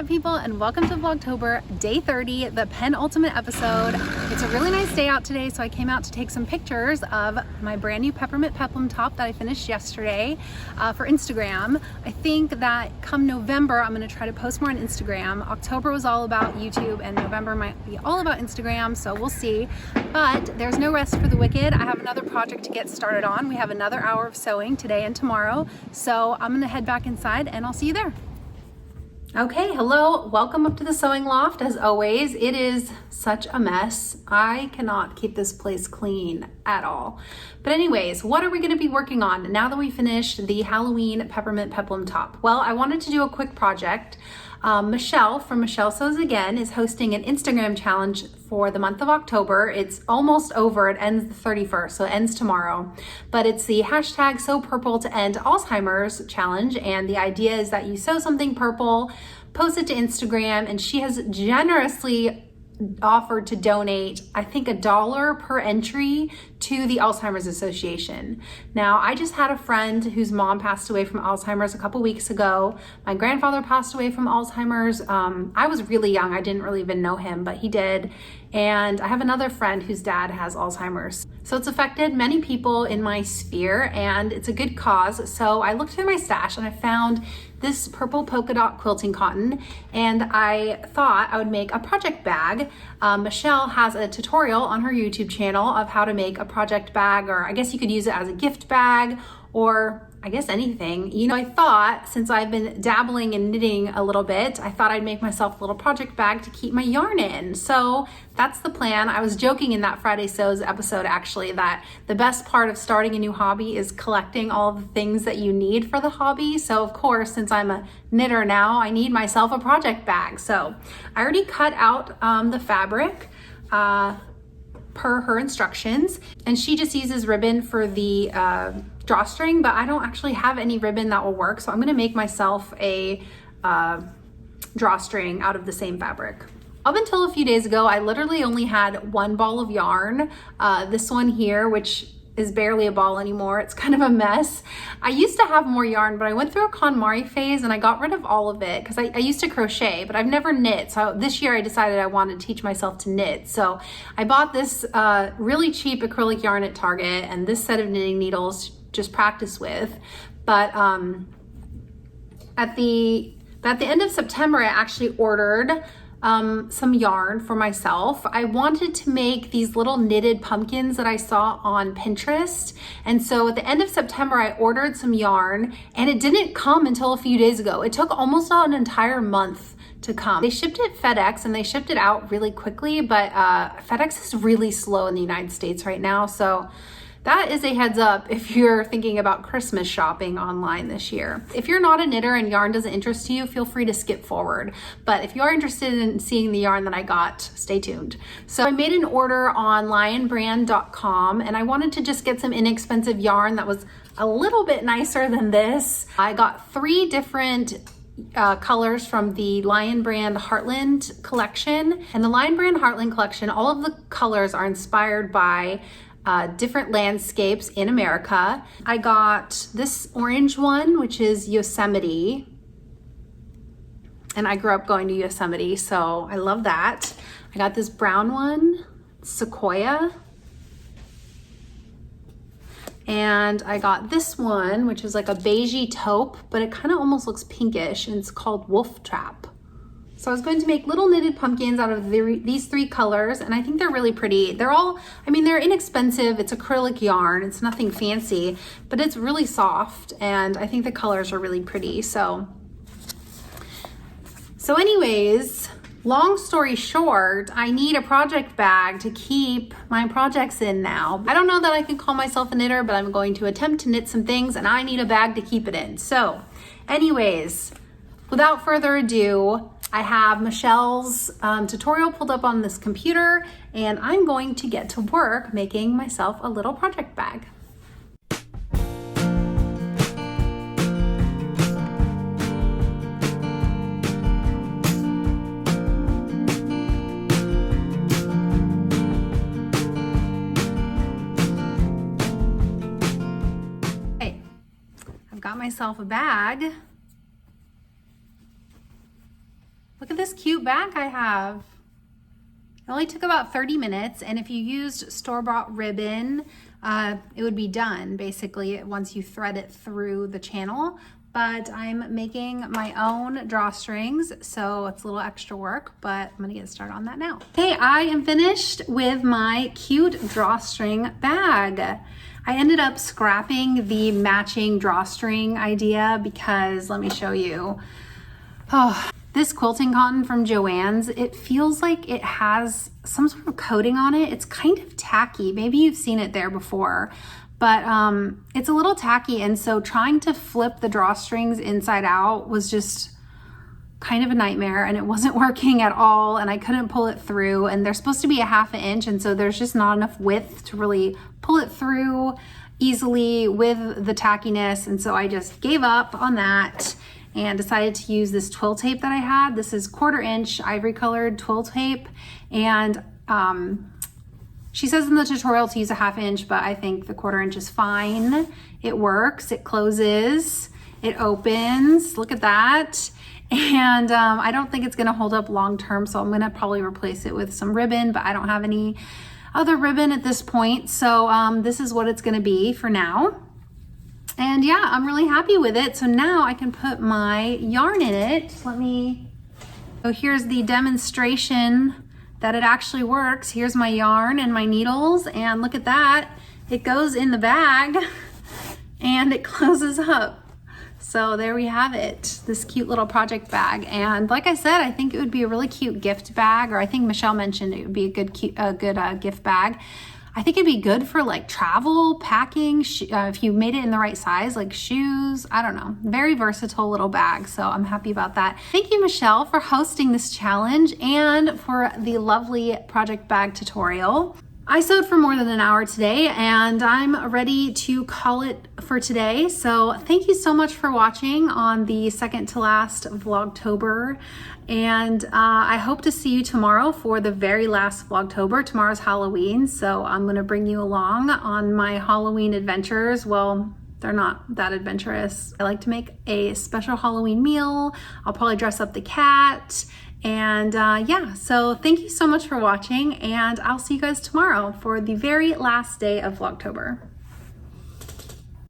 up, people, and welcome to Vlogtober, day 30, the penultimate episode. It's a really nice day out today, so I came out to take some pictures of my brand new peppermint peplum top that I finished yesterday for Instagram. I think that come November, I'm going to try to post more on Instagram. October was all about YouTube, and November might be all about Instagram, so we'll see. But there's no rest for the wicked. I have another project to get started on. We have another hour of sewing today and tomorrow, so I'm going to head back inside, and I'll see you there. Okay, hello, welcome up to the sewing loft. As always, it is such a mess. I cannot keep this place clean at all. But anyways, what are we gonna be working on now that we finished the Halloween peppermint peplum top? Well, I wanted to do a quick project. Michelle from Michelle Sews Again is hosting an Instagram challenge for the month of October. It's almost over, it ends the 31st, so it ends tomorrow. But it's the hashtag Sew Purple to End Alzheimer's challenge, and the idea is that you sew something purple, post it to Instagram, and she has generously offered to donate, I think, $1 per entry to the Alzheimer's Association. Now, I just had a friend whose mom passed away from Alzheimer's a couple weeks ago. My grandfather passed away from Alzheimer's. I was really young. I didn't really even know him, but he did. And I have another friend whose dad has Alzheimer's. So it's affected many people in my sphere, and it's a good cause. So I looked through my stash and I found this purple polka dot quilting cotton, and I thought I would make a project bag. Michelle has a tutorial on her YouTube channel of how to make a project bag, or I guess you could use it as a gift bag, or I guess anything. You know, I thought, since I've been dabbling in knitting a little bit, I thought I'd make myself a little project bag to keep my yarn in. So that's the plan. I was joking in that Friday Sews episode, actually, that the best part of starting a new hobby is collecting all the things that you need for the hobby. So of course, since I'm a knitter now, I need myself a project bag. So I already cut out the fabric per her instructions, and she just uses ribbon for the drawstring, but I don't actually have any ribbon that will work, so I'm gonna make myself a drawstring out of the same fabric. Up until a few days ago, I literally only had one ball of yarn, this one here, which is barely a ball anymore. It's kind of a mess. I used to have more yarn, but I went through a KonMari phase and I got rid of all of it because I used to crochet, but I've never knit. So this year I decided I wanted to teach myself to knit. So I bought this really cheap acrylic yarn at Target and this set of knitting needles to just practice with. But at the end of September, I actually ordered some yarn for myself. I wanted to make these little knitted pumpkins that I saw on Pinterest. And so at the end of September, I ordered some yarn and it didn't come until a few days ago. It took almost an entire month to come. They shipped it FedEx and they shipped it out really quickly, but FedEx is really slow in the United States right now. So that is a heads up if you're thinking about Christmas shopping online this year. If you're not a knitter and yarn doesn't interest you, feel free to skip forward. But if you are interested in seeing the yarn that I got, stay tuned. So I made an order on lionbrand.com and I wanted to just get some inexpensive yarn that was a little bit nicer than this. I got 3 different colors from the Lion Brand Heartland collection. And the Lion Brand Heartland collection, all of the colors are inspired by different landscapes in America. I got this orange one, which is Yosemite. And I grew up going to Yosemite, so I love that. I got this brown one, Sequoia. And I got this one, which is like a beigey taupe, but it kind of almost looks pinkish, and it's called Wolf Trap. So I was going to make little knitted pumpkins out of these 3 colors, and I think they're really pretty. They're all, I mean, they're inexpensive. It's acrylic yarn. It's nothing fancy, but it's really soft, and I think the colors are really pretty. So anyways, long story short, I need a project bag to keep my projects in now. I don't know that I can call myself a knitter, but I'm going to attempt to knit some things, and I need a bag to keep it in. So anyways, without further ado, I have Michelle's tutorial pulled up on this computer, and I'm going to get to work making myself a little project bag. Okay, I've got myself a bag. Look at this cute bag I have. It only took about 30 minutes, and if you used store-bought ribbon, it would be done basically once you thread it through the channel. But I'm making my own drawstrings, so it's a little extra work, but I'm gonna get started on that now. Okay, I am finished with my cute drawstring bag. I ended up scrapping the matching drawstring idea because, let me show you. Oh, this quilting cotton from Joann's, it feels like it has some sort of coating on it. It's kind of tacky. Maybe you've seen it there before, but it's a little tacky. And so trying to flip the drawstrings inside out was just kind of a nightmare, and it wasn't working at all, and I couldn't pull it through. And they're supposed to be a 1/2 inch, and so there's just not enough width to really pull it through easily with the tackiness. And so I just gave up on that and decided to use this twill tape that I had. This is 1/4 inch ivory colored twill tape, and she says in the tutorial to use a 1/2 inch, but I think the 1/4 inch is fine. It works, it closes, it opens, look at that. And I don't think it's gonna hold up long term, so I'm gonna probably replace it with some ribbon, but I don't have any other ribbon at this point. So this is what it's gonna be for now. And yeah, I'm really happy with it. So now I can put my yarn in it. So here's the demonstration that it actually works. Here's my yarn and my needles, and look at that. It goes in the bag and it closes up. So there we have it, this cute little project bag. And like I said, I think it would be a really cute gift bag, or I think Michelle mentioned it would be a good gift bag. I think it'd be good for like travel, packing, if you made it in the right size, like shoes, I don't know. Very versatile little bag, so I'm happy about that. Thank you, Michelle, for hosting this challenge and for the lovely project bag tutorial. I sewed for more than an hour today, and I'm ready to call it for today. So thank you so much for watching on the second to last Vlogtober. And I hope to see you tomorrow for the very last Vlogtober. Tomorrow's Halloween, so I'm gonna bring you along on my Halloween adventures. Well, they're not that adventurous. I like to make a special Halloween meal. I'll probably dress up the cat. And yeah, so thank you so much for watching, and I'll see you guys tomorrow for the very last day of Vlogtober.